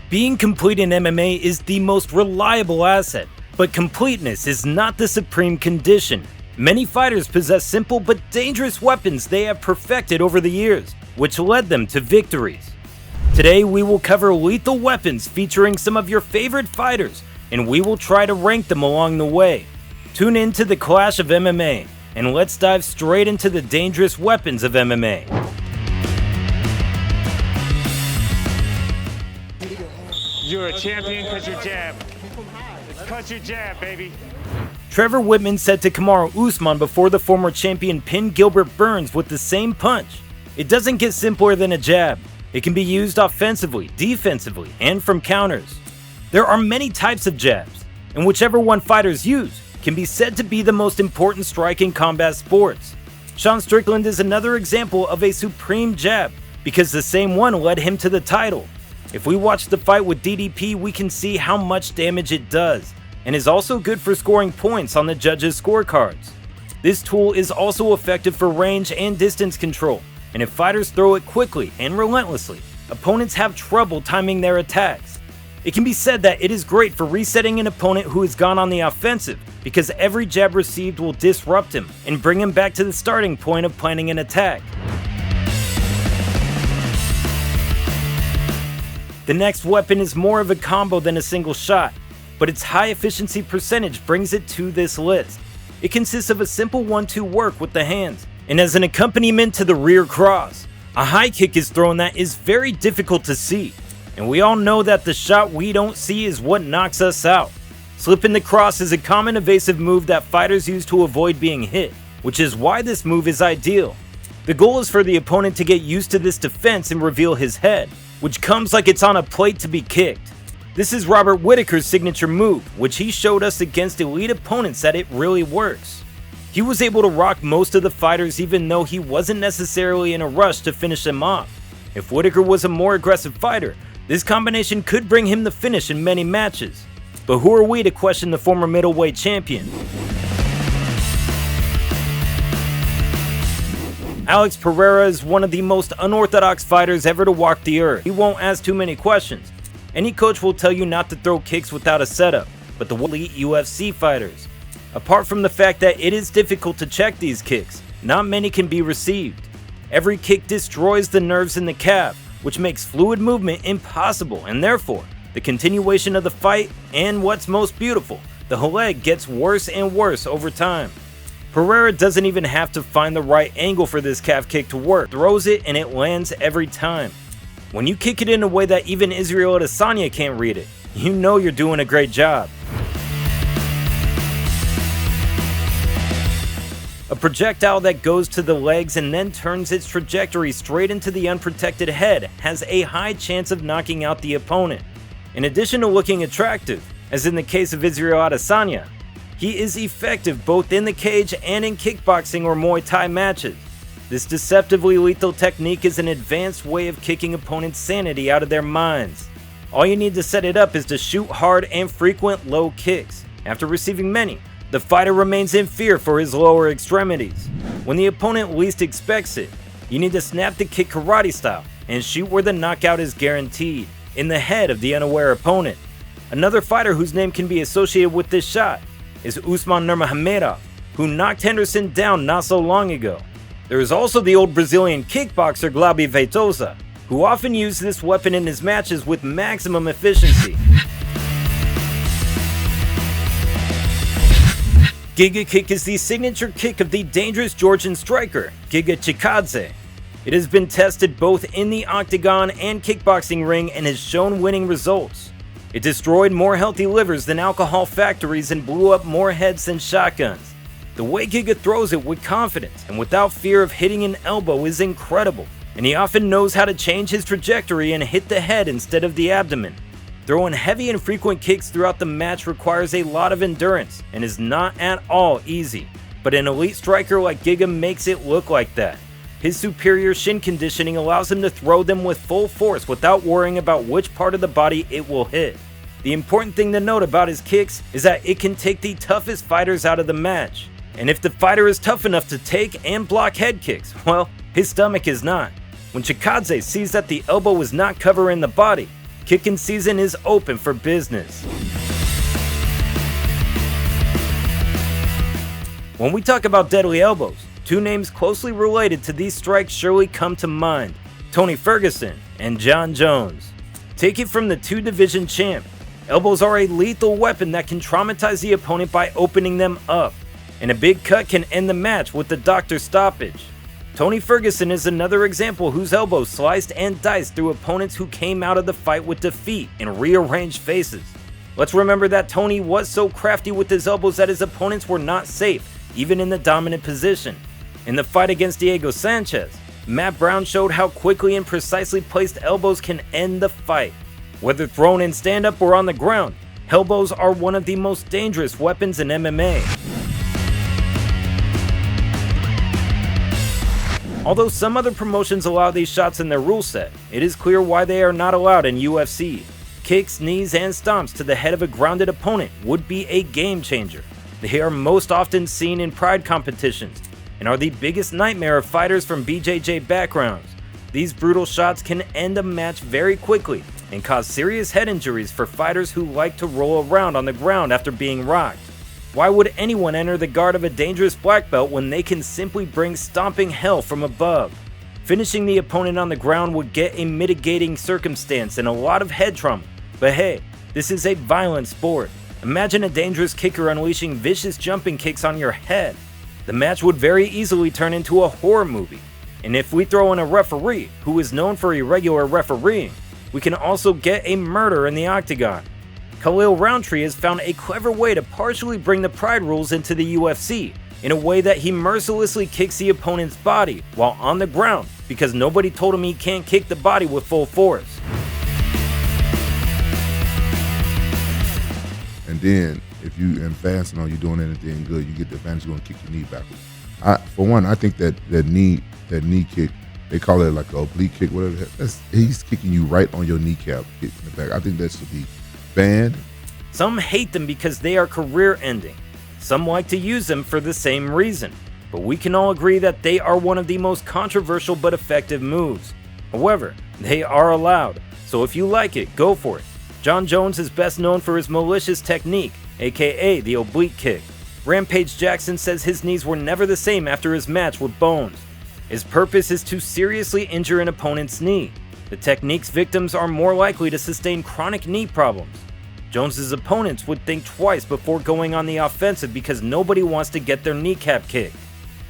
Being complete in MMA is the most reliable asset, but completeness is not the supreme condition. Many fighters possess simple but dangerous weapons they have perfected over the years, which led them to victories. Today we will cover lethal weapons featuring some of your favorite fighters, and we will try to rank them along the way. Tune in to the Clash of MMA, and let's dive straight into the dangerous weapons of MMA. You're a champion because you jab. It's because you jab, baby. Trevor Whitman said to Kamaru Usman before the former champion pinned Gilbert Burns with the same punch, "It doesn't get simpler than a jab. It can be used offensively, defensively, and from counters." There are many types of jabs, and whichever one fighters use can be said to be the most important strike in combat sports. Sean Strickland is another example of a supreme jab because the same one led him to the title. If we watch the fight with DDP, we can see how much damage it does, and is also good for scoring points on the judges' scorecards. This tool is also effective for range and distance control, and if fighters throw it quickly and relentlessly, opponents have trouble timing their attacks. It can be said that it is great for resetting an opponent who has gone on the offensive, because every jab received will disrupt him and bring him back to the starting point of planning an attack. The next weapon is more of a combo than a single shot, but its high efficiency percentage brings it to this list. It consists of a simple 1-2 work with the hands, and as an accompaniment to the rear cross, a high kick is thrown that is very difficult to see, and we all know that the shot we don't see is what knocks us out. Slipping the cross is a common evasive move that fighters use to avoid being hit, which is why this move is ideal. The goal is for the opponent to get used to this defense and reveal his head, which comes like it's on a plate to be kicked. This is Robert Whittaker's signature move, which he showed us against elite opponents that it really works. He was able to rock most of the fighters even though he wasn't necessarily in a rush to finish them off. If Whittaker was a more aggressive fighter, this combination could bring him the finish in many matches. But who are we to question the former middleweight champion? Alex Pereira is one of the most unorthodox fighters ever to walk the earth. He won't ask too many questions. Any coach will tell you not to throw kicks without a setup, but the elite UFC fighters. Apart from the fact that it is difficult to check these kicks, not many can be received. Every kick destroys the nerves in the calf, which makes fluid movement impossible, and therefore, the continuation of the fight, and what's most beautiful, the leg gets worse and worse over time. Pereira doesn't even have to find the right angle for this calf kick to work. Throws it and it lands every time. When you kick it in a way that even Israel Adesanya can't read it, you know you're doing a great job. A projectile that goes to the legs and then turns its trajectory straight into the unprotected head has a high chance of knocking out the opponent. In addition to looking attractive, as in the case of Israel Adesanya, he is effective both in the cage and in kickboxing or Muay Thai matches. This deceptively lethal technique is an advanced way of kicking opponents' sanity out of their minds. All you need to set it up is to shoot hard and frequent low kicks. After receiving many, the fighter remains in fear for his lower extremities. When the opponent least expects it, you need to snap the kick karate style and shoot where the knockout is guaranteed, in the head of the unaware opponent. Another fighter whose name can be associated with this shot is Usman Nurmagomedov, who knocked Henderson down not so long ago. There is also the old Brazilian kickboxer Glauber Feitosa, who often used this weapon in his matches with maximum efficiency. Giga kick is the signature kick of the dangerous Georgian striker, Giga Chikadze. It has been tested both in the octagon and kickboxing ring and has shown winning results. It destroyed more healthy livers than alcohol factories and blew up more heads than shotguns. The way Giga throws it with confidence and without fear of hitting an elbow is incredible, and he often knows how to change his trajectory and hit the head instead of the abdomen. Throwing heavy and frequent kicks throughout the match requires a lot of endurance and is not at all easy, but an elite striker like Giga makes it look like that. His superior shin conditioning allows him to throw them with full force without worrying about which part of the body it will hit. The important thing to note about his kicks is that it can take the toughest fighters out of the match. And if the fighter is tough enough to take and block head kicks, well, his stomach is not. When Chikadze sees that the elbow is not covering the body, Kicking season is open for business. When we talk about deadly elbows, two names closely related to these strikes surely come to mind: Tony Ferguson and Jon Jones. Take it from the two-division champ. Elbows are a lethal weapon that can traumatize the opponent by opening them up, and a big cut can end the match with the doctor's stoppage. Tony Ferguson is another example whose elbows sliced and diced through opponents who came out of the fight with defeat and rearranged faces. Let's remember that Tony was so crafty with his elbows that his opponents were not safe, even in the dominant position. In the fight against Diego Sanchez, Matt Brown showed how quickly and precisely placed elbows can end the fight. Whether thrown in stand-up or on the ground, elbows are one of the most dangerous weapons in MMA. Although some other promotions allow these shots in their rule set, it is clear why they are not allowed in UFC. Kicks, knees, and stomps to the head of a grounded opponent would be a game changer. They are most often seen in pride competitions and are the biggest nightmare of fighters from BJJ backgrounds. These brutal shots can end a match very quickly and cause serious head injuries for fighters who like to roll around on the ground after being rocked. Why would anyone enter the guard of a dangerous black belt when they can simply bring stomping hell from above? Finishing the opponent on the ground would get a mitigating circumstance and a lot of head trauma, but hey, this is a violent sport. Imagine a dangerous kicker unleashing vicious jumping kicks on your head. The match would very easily turn into a horror movie. And if we throw in a referee who is known for irregular refereeing, we can also get a murder in the octagon. Khalil Roundtree has found a clever way to partially bring the pride rules into the UFC in a way that he mercilessly kicks the opponent's body while on the ground because nobody told him he can't kick the body with full force. And then if you advance and you're doing anything good, you get the advantage, you're gonna kick your knee backwards. For one, I think that knee kick, they call it like an oblique kick, whatever. He's kicking you right on your kneecap, kick in the back. I think that should be banned. Some hate them because they are career-ending. Some like to use them for the same reason. But we can all agree that they are one of the most controversial but effective moves. However, they are allowed, so if you like it, go for it. Jon Jones is best known for his malicious technique, aka the oblique kick. Rampage Jackson says his knees were never the same after his match with Bones. His purpose is to seriously injure an opponent's knee. The technique's victims are more likely to sustain chronic knee problems. Jones's opponents would think twice before going on the offensive because nobody wants to get their kneecap kicked.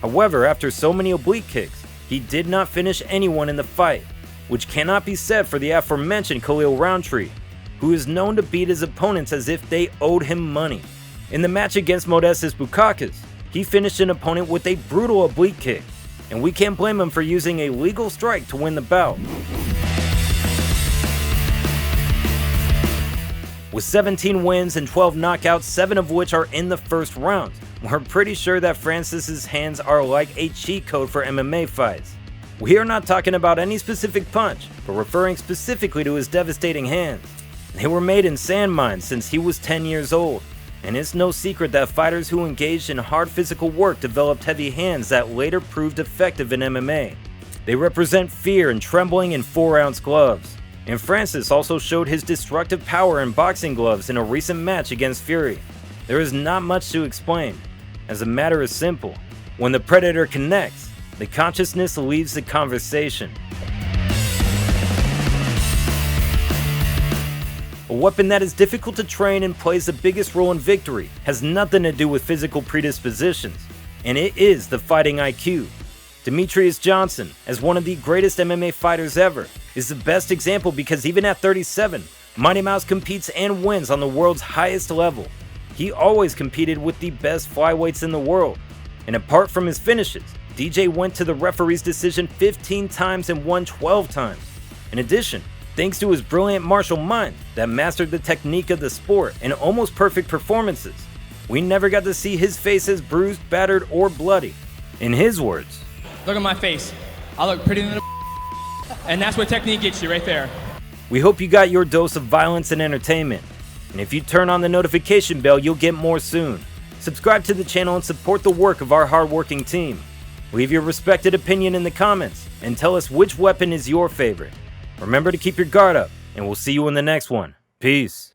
However, after so many oblique kicks, he did not finish anyone in the fight, which cannot be said for the aforementioned Khalil Roundtree, who is known to beat his opponents as if they owed him money. In the match against Modestas Bukakas, he finished an opponent with a brutal oblique kick, and we can't blame him for using a legal strike to win the bout. With 17 wins and 12 knockouts, 7 of which are in the first round, we're pretty sure that Francis's hands are like a cheat code for MMA fights. We are not talking about any specific punch, but referring specifically to his devastating hands. They were made in sand mines since he was 10 years old, and it's no secret that fighters who engaged in hard physical work developed heavy hands that later proved effective in MMA. They represent fear and trembling in 4-ounce gloves. And Francis also showed his destructive power in boxing gloves in a recent match against Fury. There is not much to explain, as the matter is simple. When the predator connects, the consciousness leaves the conversation. A weapon that is difficult to train and plays the biggest role in victory has nothing to do with physical predispositions, and it is the fighting IQ. Demetrius Johnson, as one of the greatest MMA fighters ever, is the best example because even at 37, Mighty Mouse competes and wins on the world's highest level. He always competed with the best flyweights in the world, and apart from his finishes, DJ went to the referee's decision 15 times and won 12 times. In addition, thanks to his brilliant martial mind that mastered the technique of the sport and almost perfect performances, we never got to see his face as bruised, battered, or bloody. In his words, "Look at my face. I look pretty than and that's what technique gets you right there." We hope you got your dose of violence and entertainment. And if you turn on the notification bell, you'll get more soon. Subscribe to the channel and support the work of our hardworking team. Leave your respected opinion in the comments and tell us which weapon is your favorite. Remember to keep your guard up and we'll see you in the next one. Peace.